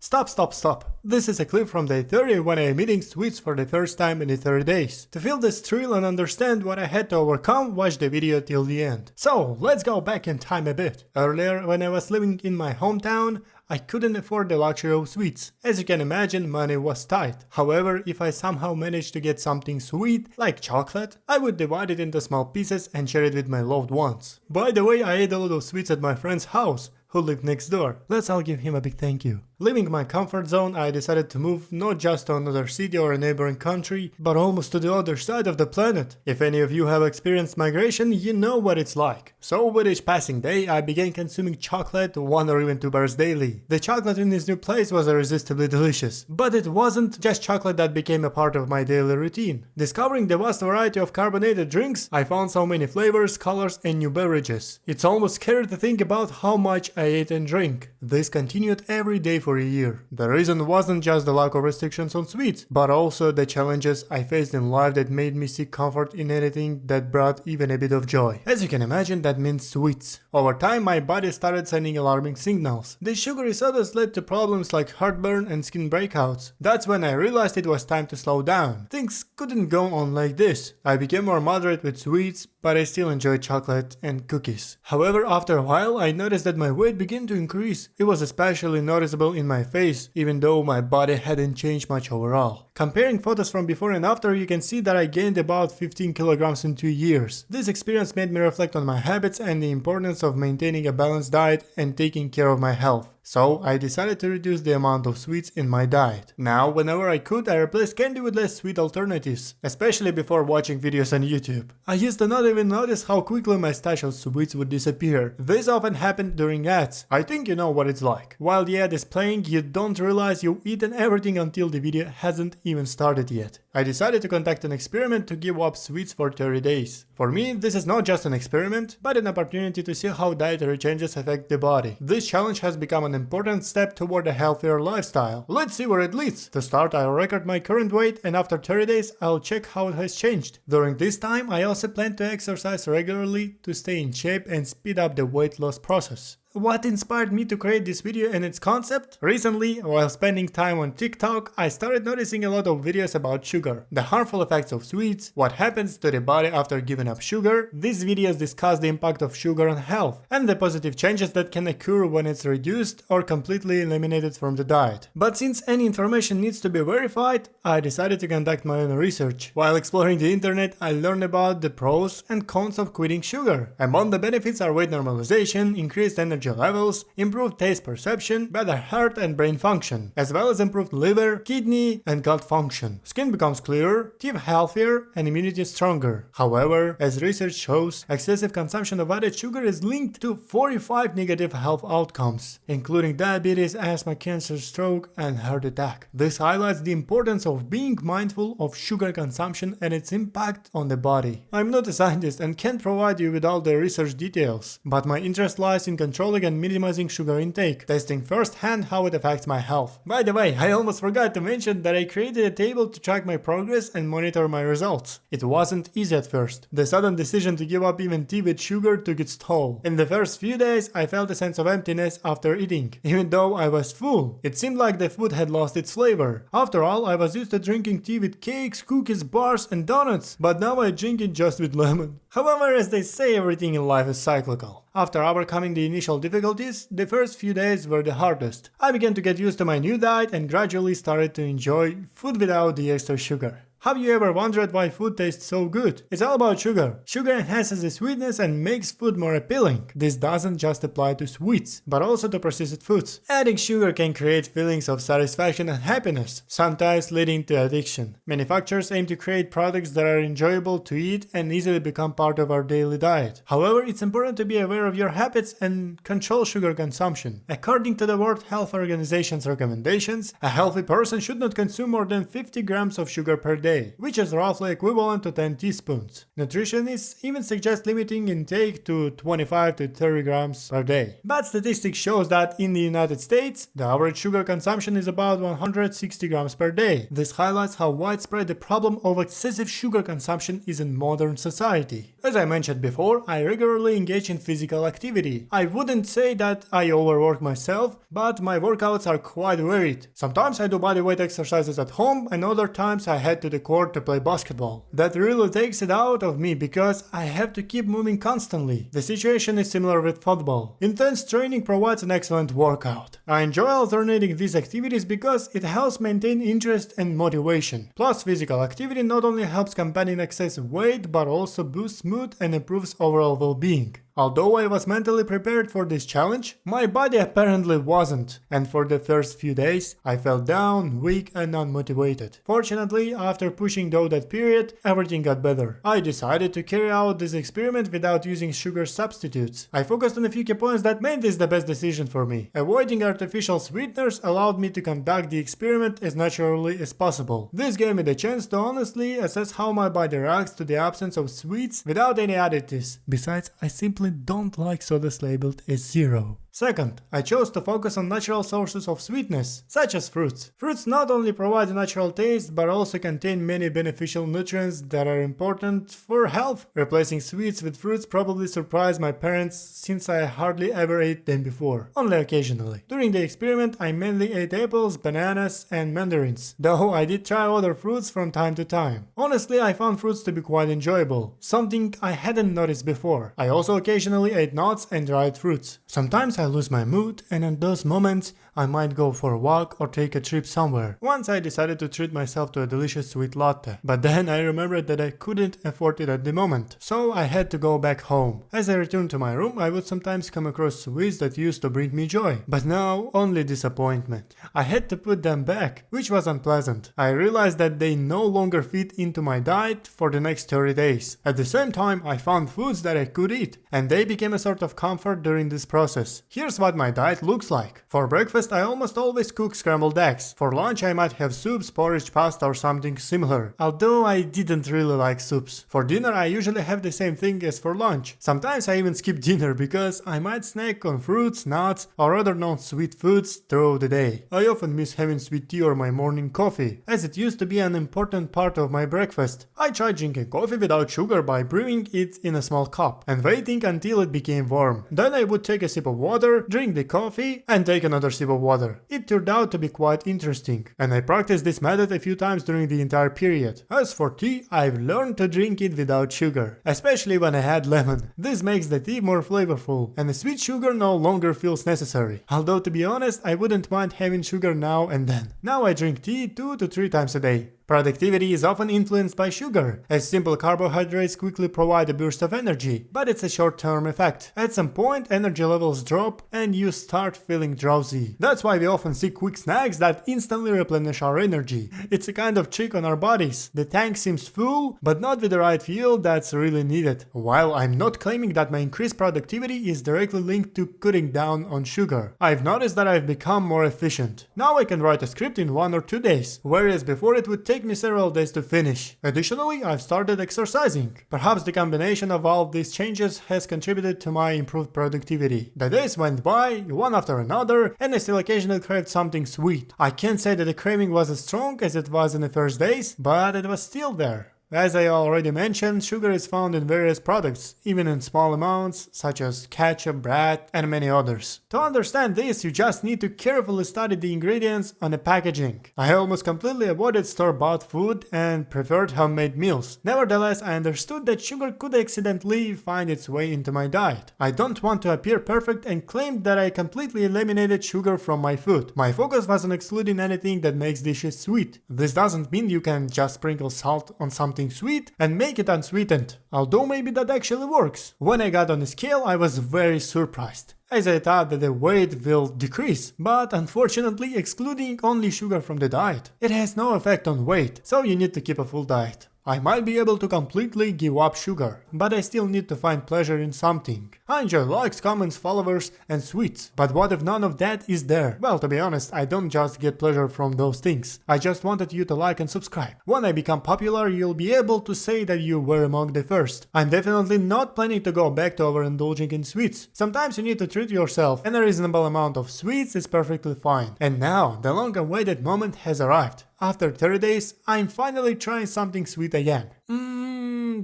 Stop, stop, stop. This is a clip from day 30 when I am eating sweets for the first time in the 30 days. To feel this thrill and understand what I had to overcome, watch the video till the end. So, let's go back in time a bit. Earlier, when I was living in my hometown, I couldn't afford the luxury of sweets. As you can imagine, money was tight. However, if I somehow managed to get something sweet, like chocolate, I would divide it into small pieces and share it with my loved ones. By the way, I ate a lot of sweets at my friend's house, who lived next door. Let's all give him a big thank you. Leaving my comfort zone, I decided to move not just to another city or a neighboring country, but almost to the other side of the planet. If any of you have experienced migration, you know what it's like. So with each passing day, I began consuming chocolate 1 or even 2 bars daily. The chocolate in this new place was irresistibly delicious. But it wasn't just chocolate that became a part of my daily routine. Discovering the vast variety of carbonated drinks, I found so many flavors, colors, and new beverages. It's almost scary to think about how much I ate and drank. This continued every day for a year. The reason wasn't just the lack of restrictions on sweets, but also the challenges I faced in life that made me seek comfort in anything that brought even a bit of joy. As you can imagine, that means sweets. Over time, my body started sending alarming signals. These sugary sodas led to problems like heartburn and skin breakouts. That's when I realized it was time to slow down. Things couldn't go on like this. I became more moderate with sweets, but I still enjoyed chocolate and cookies. However, after a while, I noticed that my weight began to increase. It was especially noticeable in my face, even though my body hadn't changed much overall. Comparing photos from before and after, you can see that I gained about 15 kilograms in 2 years. This experience made me reflect on my habits and the importance of maintaining a balanced diet and taking care of my health. So I decided to reduce the amount of sweets in my diet. Now, whenever I could, I replaced candy with less sweet alternatives, especially before watching videos on YouTube. I used to not even notice how quickly my stash of sweets would disappear. This often happened during ads. I think you know what it's like. While the ad is playing, you don't realize you've eaten everything until the video hasn't even started yet. I decided to conduct an experiment to give up sweets for 30 days. For me, this is not just an experiment, but an opportunity to see how dietary changes affect the body. This challenge has become an important step toward a healthier lifestyle. Let's see where it leads. To start, I'll record my current weight, and after 30 days, I'll check how it has changed. During this time, I also plan to exercise regularly to stay in shape and speed up the weight loss process. What inspired me to create this video and its concept? Recently, while spending time on TikTok, I started noticing a lot of videos about sugar, the harmful effects of sweets, what happens to the body after giving up sugar. These videos discuss the impact of sugar on health and the positive changes that can occur when it's reduced or completely eliminated from the diet. But since any information needs to be verified, I decided to conduct my own research. While exploring the internet, I learned about the pros and cons of quitting sugar. Among the benefits are weight normalization, increased energy levels, improved taste perception, better heart and brain function, as well as improved liver, kidney, and gut function. Skin becomes clearer, teeth healthier, and immunity stronger. However, as research shows, excessive consumption of added sugar is linked to 45 negative health outcomes, including diabetes, asthma, cancer, stroke, and heart attack. This highlights the importance of being mindful of sugar consumption and its impact on the body. I'm not a scientist and can't provide you with all the research details, but my interest lies in controlling and minimizing sugar intake, testing firsthand how it affects my health. By the way, I almost forgot to mention that I created a table to track my progress and monitor my results. It wasn't easy at first. The sudden decision to give up even tea with sugar took its toll. In the first few days, I felt a sense of emptiness after eating, even though I was full. It seemed like the food had lost its flavor. After all, I was used to drinking tea with cakes, cookies, bars, and donuts, but now I drink it just with lemon. However, as they say, everything in life is cyclical. After overcoming the initial difficulties, the first few days were the hardest. I began to get used to my new diet and gradually started to enjoy food without the extra sugar. Have you ever wondered why food tastes so good? It's all about sugar. Sugar enhances the sweetness and makes food more appealing. This doesn't just apply to sweets, but also to processed foods. Adding sugar can create feelings of satisfaction and happiness, sometimes leading to addiction. Manufacturers aim to create products that are enjoyable to eat and easily become part of our daily diet. However, it's important to be aware of your habits and control sugar consumption. According to the World Health Organization's recommendations, a healthy person should not consume more than 50 grams of sugar per day. day, which is roughly equivalent to 10 teaspoons. Nutritionists even suggest limiting intake to 25 to 30 grams per day. But statistics shows that in the United States, the average sugar consumption is about 160 grams per day. This highlights how widespread the problem of excessive sugar consumption is in modern society. As I mentioned before, I regularly engage in physical activity. I wouldn't say that I overwork myself, but my workouts are quite varied. Sometimes I do bodyweight exercises at home, and other times I head to the court to play basketball. That really takes it out of me because I have to keep moving constantly. The situation is similar with football. Intense training provides an excellent workout. I enjoy alternating these activities because it helps maintain interest and motivation. Plus, physical activity not only helps combating excessive weight but also boosts mood and improves overall well-being. Although I was mentally prepared for this challenge, my body apparently wasn't, and for the first few days, I felt down, weak and unmotivated. Fortunately, after pushing through that period, everything got better. I decided to carry out this experiment without using sugar substitutes. I focused on a few key points that made this the best decision for me. Avoiding artificial sweeteners allowed me to conduct the experiment as naturally as possible. This gave me the chance to honestly assess how my body reacts to the absence of sweets without any additives. Besides, I simply don't like sodas labeled as zero. Second, I chose to focus on natural sources of sweetness, such as fruits. Fruits not only provide a natural taste, but also contain many beneficial nutrients that are important for health. Replacing sweets with fruits probably surprised my parents since I hardly ever ate them before, only occasionally. During the experiment, I mainly ate apples, bananas, and mandarins, though I did try other fruits from time to time. Honestly, I found fruits to be quite enjoyable, something I hadn't noticed before. I also occasionally ate nuts and dried fruits. Sometimes I lose my mood, and in those moments I might go for a walk or take a trip somewhere. Once I decided to treat myself to a delicious sweet latte, but then I remembered that I couldn't afford it at the moment, so I had to go back home. As I returned to my room, I would sometimes come across sweets that used to bring me joy, but now only disappointment. I had to put them back, which was unpleasant. I realized that they no longer fit into my diet for the next 30 days. At the same time, I found foods that I could eat, and they became a sort of comfort during this process. Here's what my diet looks like. For breakfast, I almost always cook scrambled eggs. For lunch, I might have soups, porridge, pasta or something similar, although I didn't really like soups. For dinner, I usually have the same thing as for lunch. Sometimes I even skip dinner because I might snack on fruits, nuts or other non-sweet foods throughout the day. I often miss having sweet tea or my morning coffee, as it used to be an important part of my breakfast. I tried drinking coffee without sugar by brewing it in a small cup and waiting until it became warm. Then I would take a sip of water, drink the coffee and take another sip of water. It turned out to be quite interesting, and I practiced this method a few times during the entire period. As for tea, I've learned to drink it without sugar, especially when I add lemon. This makes the tea more flavorful, and the sweet sugar no longer feels necessary. Although to be honest, I wouldn't mind having sugar now and then. Now I drink tea 2 to 3 times a day. Productivity is often influenced by sugar, as simple carbohydrates quickly provide a burst of energy, but it's a short-term effect. At some point, energy levels drop and you start feeling drowsy. That's why we often seek quick snacks that instantly replenish our energy. It's a kind of trick on our bodies. The tank seems full, but not with the right fuel that's really needed. While I'm not claiming that my increased productivity is directly linked to cutting down on sugar, I've noticed that I've become more efficient. Now I can write a script in 1 or 2 days, whereas before it would take me several days to finish. Additionally, I've started exercising. Perhaps the combination of all these changes has contributed to my improved productivity. The days went by, one after another, and I still occasionally craved something sweet. I can't say that the craving was as strong as it was in the first days, but it was still there. As I already mentioned, sugar is found in various products, even in small amounts, such as ketchup, bread, and many others. To understand this, you just need to carefully study the ingredients on the packaging. I almost completely avoided store-bought food and preferred homemade meals. Nevertheless, I understood that sugar could accidentally find its way into my diet. I don't want to appear perfect and claimed that I completely eliminated sugar from my food. My focus was on excluding anything that makes dishes sweet. This doesn't mean you can just sprinkle salt on something sweet and make it unsweetened, although maybe that actually works. When I got on the scale, I was very surprised, as I thought that the weight will decrease, but unfortunately excluding only sugar from the diet, it has no effect on weight, so you need to keep a full diet. I might be able to completely give up sugar, but I still need to find pleasure in something. I enjoy likes, comments, followers, and sweets. But what if none of that is there? Well, to be honest, I don't just get pleasure from those things. I just wanted you to like and subscribe. When I become popular, you'll be able to say that you were among the first. I'm definitely not planning to go back to overindulging in sweets. Sometimes you need to treat yourself, and a reasonable amount of sweets is perfectly fine. And now, the long-awaited moment has arrived. After 30 days, I'm finally trying something sweet again.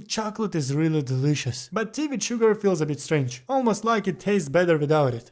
Chocolate is really delicious, but tea with sugar feels a bit strange, almost like it tastes better without it.